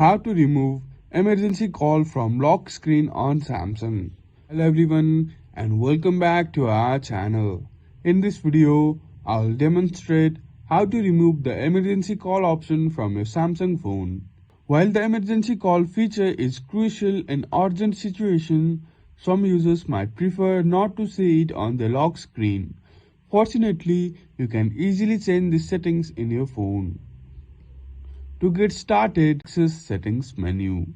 How to remove emergency call from lock screen on Samsung. Hello everyone and welcome back to our channel. In this video, I'll demonstrate how to remove the emergency call option from your Samsung phone. While the emergency call feature is crucial in urgent situations, some users might prefer not to see it on the lock screen. Fortunately, you can easily change the settings in your phone. To get started, access Settings menu.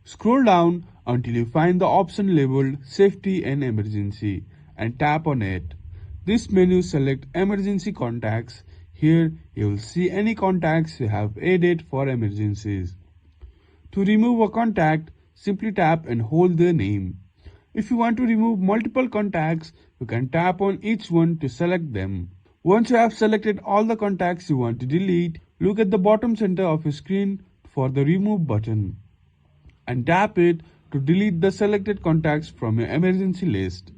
Scroll down until you find the option labeled Safety and Emergency and tap on it. This menu select Emergency Contacts. Here you will see any contacts you have added for emergencies. To remove a contact, simply tap and hold their name. If you want to remove multiple contacts, you can tap on each one to select them. Once you have selected all the contacts you want to delete, look at the bottom center of your screen for the Remove button and tap it to delete the selected contacts from your emergency list.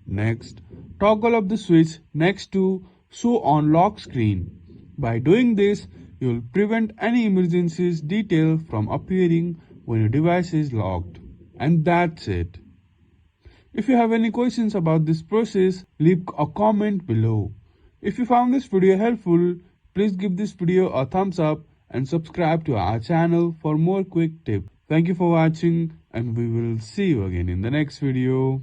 Next, toggle up the switch next to Show on Lock Screen. By doing this, you will prevent any emergencies detail from appearing when your device is locked. And that's it. If you have any questions about this process, leave a comment below. If you found this video helpful, please give this video a thumbs up and subscribe to our channel for more quick tips. Thank you for watching and we will see you again in the next video.